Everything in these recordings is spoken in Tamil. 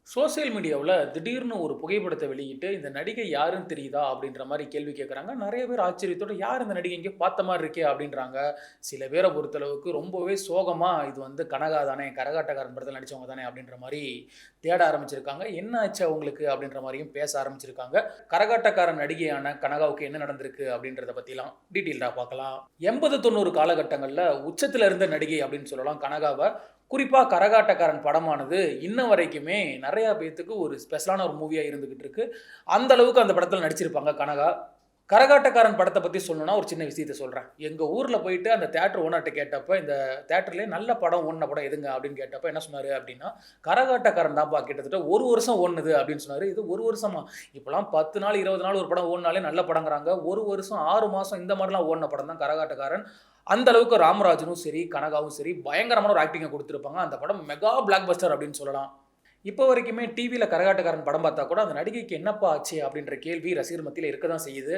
சோசியல் மீடியாவுல திடீர்னு ஒரு புகைப்படத்த வெளியிட்டு, இந்த நடிகை யாருன்னு தெரியுதா? அப்படின்ற மாரி கேள்வி கேட்குறாங்க. நெறைய பேர் ஆச்சரியத்தோட, யார் இந்த நடிகை? எங்கேயோ பார்த்த மாரி இருக்கே அப்படின்றாங்க. சில பேர பொறுத்தளவுக்கு ரொம்பவே சோகமா, இது வந்து கனகா தானே, கரகாட்டக்காரன் படத்தில நடிச்சவங்க தானே அப்படின்ற மாரி தேட ஆரம்பிச்சிருக்காங்க. என்ன ஆச்சு அவங்களுக்கு? அப்படின்ற மாரியும் பேச ஆரம்பிச்சிருக்காங்க. கரகாட்டக்காரன் நடிகையான கனகாவுக்கு என்ன நடந்திருக்கு? அப்படின்றத பத்திலாம் டீட்டெயில்டா பார்க்கலாம். 80, 90 காலகட்டங்கள்ல உச்சத்தில இருந்த நடிகை அப்படின்னு சொல்லலாம் கனகாவ. குறிப்பா கரகாட்டக்காரன் படமானது இன்ன வரைக்குமே நெறைய பேத்துக்கு ஒரு ஸ்பெஷலான ஒரு மூவியா இருந்துகிட்டு இருக்கு. அந்த அளவுக்கு அந்த படத்துல நடிச்சிருப்பாங்க கனகா. கரகாட்டக்காரன் படத்த பத்தி சொல்லணும்னா ஒரு சின்ன விஷயத்த சொல்றேன். எங்க ஊர்ல போயிட்டு அந்த தியேட்டர் ஓனர்ட்ட கேட்டப்ப, "இந்த தியேட்டர்லயே நல்ல படம் ஓடுன படம் எதுங்க?" அப்படின்னு கேட்டப்ப என்ன சொன்னாரு அப்படின்னா, "கரகாட்டக்காரன் தான்ப்பா கிட்டத்தட்ட 1 வருஷம் ஓடுனது" அப்படின்னு சொன்னாரு. இது 1 வருஷமா? இப்பலாம் 10 நாள், 20 நாள் ஒரு படம் ஓடுனாலே நல்ல படங்கிறாங்க. 1 வருஷம், 6 மாசம் இந்த மாரிலாம் ஓடுன படம் தான் கரகாட்டக்காரன். அந்த அளவுக்கு ராமராஜனும் சரி, கனகாவும் சரி பயங்கரமான ஒரு ஆக்டிங்க குடுத்திருப்பாங்க. அந்த படம் மெகா பிளாக் பஸ்டர் அப்படின்னு சொல்லலாம். இப்போ வரைக்குமே டிவில கரகாட்டக்காரன் படம் பார்த்தா கூட, அந்த நடிகைக்கு என்னப்பா ஆச்சு? அப்படின்ற கேள்வி ரசிகர் மத்தியில இருக்க தான் செய்யுது.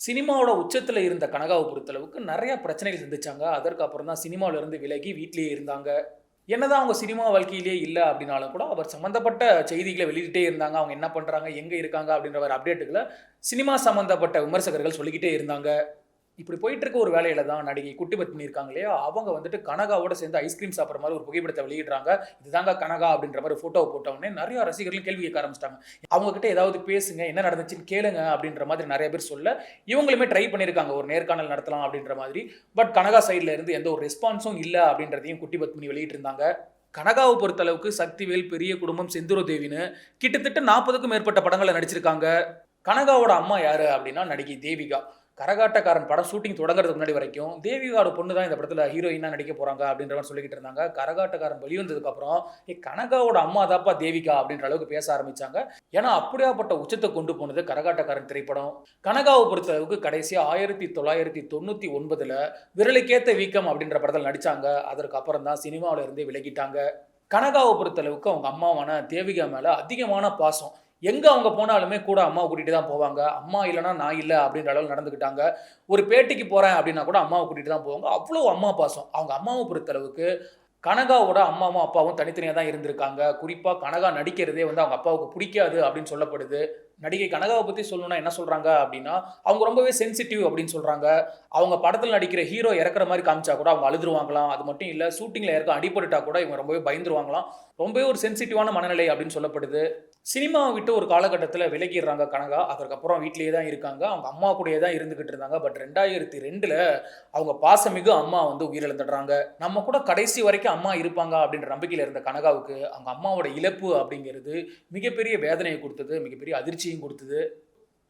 சினிமாவோட உச்சத்தில இருந்த கனகாவ பொறுத்தளவுக்கு நெறைய பிரச்சனைகள் சந்திச்சாங்க. அதற்கு அப்புறம் தான் சினிமாவுல இருந்து விலகி வீட்லயே இருந்தாங்க. என்னதான் அவங்க சினிமா வாழ்க்கையிலேயே இல்ல அப்படின்னாலும் கூட, அவர் சம்மந்தப்பட்ட செய்திகள வெளியிட்டுட்டே இருந்தாங்க. அவங்க என்ன பண்றாங்க? எங்க இருக்காங்க? அப்படின்ற ஒரு அப்டேட்டுகள சினிமா சம்மந்தப்பட்ட விமர்சகர்கள் சொல்லிக்கிட்டே இருந்தாங்க. இப்படி போயிட்டு இருக்க ஒரு வேலையில தான் நடிகை குட்டி பத்மினி இருக்காங்க இல்லையா? அவங்க வந்துட்டு கனகாவோட சேர்ந்து ஐஸ்கிரீம் சாப்பிடுற மாரி ஒரு புகைப்படத்த வெளியிடுறாங்க. இதுதாங்க கனகா அப்படின்ற மாரி ஃபோட்டோவ போட்ட உடனே நெறைய ரசிகர்கள் கேள்வி கேட்க ஆரம்பிச்சுட்டாங்க. அவங்க கிட்ட ஏதாவது பேசுங்க, என்ன நடந்துச்சுன்னு கேளுங்க அப்படின்ற மாதிரி நெறைய பேர் சொல்ல, இவங்களுமே ட்ரை பண்ணியிருக்காங்க. ஒரு நேர்காணல் நடத்தலாம் அப்படின்ற மாதிரி. பட் கனகா சைட்ல இருந்து எந்த ஒரு ரெஸ்பான்ஸும் இல்ல அப்படின்றதையும் குட்டி பத்மினி வெளியிட்டிருந்தாங்க. கனகாவ பொறுத்தளவுக்கு சக்திவேல், பெரிய குடும்பம், செந்தூர தேவின்னு கிட்டத்தட்ட 40க்கும் மேற்பட்ட படங்கள்ல நடிச்சிருக்காங்க. கனகாவோட அம்மா யாரு அப்படின்னா நடிகை தேவிகா. கரகாட்டக்காரன் படம் ஷூட்டிங் தொடங்குறதுக்கு முன்னாடி வரைக்கும், தேவிகாவோட பொண்ணு தான் இந்த படத்துல ஹீரோயினா நடிக்க போறாங்க அப்படின்ற மாரி சொல்லிக்கிட்டு இருந்தாங்க. கரகாட்டக்காரன் வெளிவந்ததுக்கு அப்புறம், கனகாவோட அம்மா தான்ப்பா தேவிகா அப்படின்ற அளவுக்கு பேச ஆரம்பிச்சாங்க. ஏன்னா, அப்படியாப்பட்ட உச்சத்த கொண்டு போனது கரகாட்டக்காரன் திரைப்படம். கனகாவ பொறுத்தளவுக்கு கடைசியா 1999ல விரலுக்கேத்த வீக்கம் அப்படின்ற படத்துல நடிச்சாங்க. அதற்கு அப்புறம் தான் சினிமாவுல இருந்தே விலகிட்டாங்க. கனகாவ பொறுத்தளவுக்கு அவங்க அம்மாவான தேவிகா மேல அதிகமான பாசம். எங்க அவங்க போனாலுமே கூட அம்மாவ கூட்டிட்டு தான் போவாங்க. அம்மா இல்லன்னா நான் இல்ல அப்படின்ற அளவுல நடந்துக்கிட்டாங்க. ஒரு பேட்டிக்கு போறேன் அப்படின்னா கூட அம்மாவ கூட்டிட்டு தான் போவாங்க. அவ்வளோ அம்மா பாசம். அவங்க அம்மாவ பொறுத்தளவுக்கு கனகாவோட அம்மாவும், அப்பாவும் தனித்தனியா தான் இருந்திருக்காங்க. குறிப்பா கனகா நடிக்கிறதே வந்து அவங்க அப்பாவுக்கு புடிக்காது அப்படின்னு சொல்லப்படுது. நடிகை கனகாவ பத்தி சொல்லணும்னா என்ன சொல்றாங்க அப்படின்னா, அவங்க ரொம்பவே சென்சிட்டிவ் அப்படின்னு சொல்றாங்க. அவங்க படத்துல நடிக்கிற ஹீரோ இறக்குற மாரி காமிச்சா கூட அவங்க அழுதுருவாங்களாம். அது மட்டும் இல்ல ஷூட்டிங்ல யாருக்கும் அடிபட்டுட்டா கூட இவங்க ரொம்பவே பயந்துருவாங்களாம். ரொம்பவே ஒரு சென்சிட்டிவான மனநிலை அப்படின்னு சொல்லப்படுது. சினிமாவ விட்டு ஒரு காலகட்டத்தில விலகிர்றாங்க கனகா. அதற்கப்புறம் வீட்லயே தான் இருக்காங்க. அவங்க அம்மா கூடயே தான் இருந்துகிட்டு இருந்தாங்க. பட் 2002ல அவங்க பாசமிகு அம்மா வந்து உயிரிழந்துடுறாங்க. நம்ம கூட கடைசி வரைக்கும் அம்மா இருப்பாங்க அப்படின்ற நம்பிக்கையில இருந்த கனகாவுக்கு, அவங்க அம்மாவோட இழப்பு அப்படிங்கிறது மிகப்பெரிய வேதனைய குடுத்தது. மிகப்பெரிய அதிர்ச்சியும் குடுத்தது.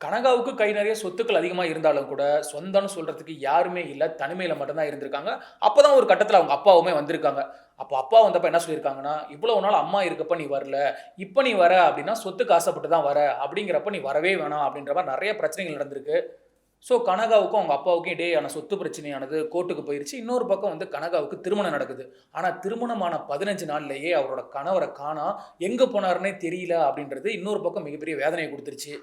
கனகாவுக்கு கை நெறைய சொத்துக்கள் அதிகமா இருந்தாலும் கூட, சொந்தம்னு சொல்றதுக்கு யாருமே இல்ல. தனிமையில மட்டும் தான் இருந்திருக்காங்க. அப்பதான் ஒரு கட்டத்தில அவங்க அப்பாவுமே வந்திருக்காங்க. அப்ப அப்பா வந்தப்ப என்ன சொல்லியிருக்காங்கன்னா, "இவ்வளவு நாள் அம்மா இருக்கப்ப நீ வரல. இப்ப நீ வர அப்படின்னா சொத்துக்கு ஆசைப்பட்டு தான் வர. அப்படிங்கிறப்ப நீ வரவே வேணாம்." அப்படின்ற மாரி நெறைய பிரச்சனைகள் நடந்திருக்கு. ஸோ கனகாவுக்கும் அவங்க அப்பாவுக்கும் இடையேயான சொத்து பிரச்சனையானது கோர்ட்டுக்கு போயிருச்சு. இன்னொரு பக்கம் வந்து கனகாவுக்கு திருமணம் நடக்குது. ஆனா திருமணமான 15 நாள்லயே அவரோட கணவர காணோம். எங்க போனாருன்னே தெரியல அப்படின்றது இன்னொரு பக்கம் மிகப்பெரிய வேதனைய குடுத்துருச்சு.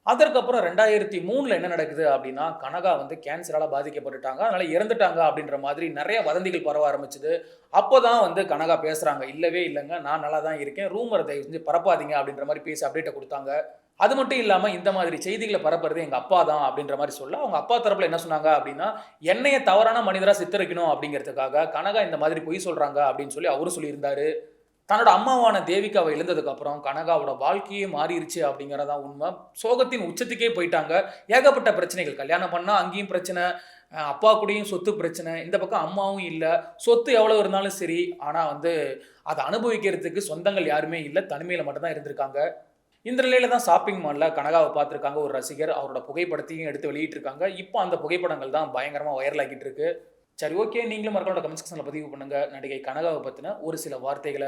அதற்கப்புறம் 2003ல என்ன நடக்குது அப்டின்னா, கனகா வந்து கேன்சரால பாதிக்கப்பட்டுட்டாங்க. அதனால இறந்துட்டாங்க அப்டின்ற மாதிரி நெறைய வதந்திகள் பரவ ஆரம்பிச்சது. அப்பதான் வந்து கனகா பேசுறாங்க. இல்லவே இல்லங்க. நான் நல்லா தான் இருக்கேன். ரூமர தயவு செஞ்சு பரப்பாதீங்க அப்டின்ற மாரி பேசி அப்டேட்ட குடுத்தாங்க. அது மட்டும் இல்லாம இந்த மாதிரி செய்திகள பரப்புறது எங்க அப்பா தான் அப்டின்ற மாரி சொல்ல, அவங்க அப்பா தரப்புல என்ன சொன்னாங்க அப்டின்னா, என்னைய தவறான மனிதரா சித்தரிக்கணும் அப்டிங்கிறதுக்காக கனகா இந்த மாதிரி பொய் சொல்றாங்க அப்டின்னு சொல்லி அவரும் சொல்லியிருந்தாரு. தன்னோட அம்மாவான தேவிகாவ இழந்ததுக்கு அப்புறம் கனகாவோட வாழ்க்கையே மாறிருச்சு அப்படிங்கிறது தான் உண்ம. சோகத்தின் உச்சத்துக்கே போயிட்டாங்க. ஏகப்பட்ட பிரச்சனைகள். கல்யாணம் பண்ணா அங்கேயும் பிரச்சனை, அப்பா கூடயும் சொத்து பிரச்சனை, இந்த பக்கம் அம்மாவும் இல்ல. சொத்து எவ்வளவு இருந்தாலும் சரி, ஆனா வந்து அத அனுபவிக்கிறதுக்கு சொந்தங்கள் யாருமே இல்ல. தனிமையில மட்டும் தான் இருந்திருக்காங்க. இந்த நிலையில தான் ஷாப்பிங் மால்ல கனகாவ பார்த்திருக்காங்க ஒரு ரசிகர். அவரோட புகைப்படத்தையும் எடுத்து வெளியிட்டிருக்காங்க. இப்போ அந்த புகைப்படங்கள் தான் பயங்கரமா வைரல் ஆகிட்டு இருக்கு. சரி ஓகே. நீங்களும் மறக்காம கமெண்ட் செக்ஷன்ல பதிவு பண்ணுங்க. நடிகை கனகாவ பத்தின ஒரு சில வார்த்தைகள.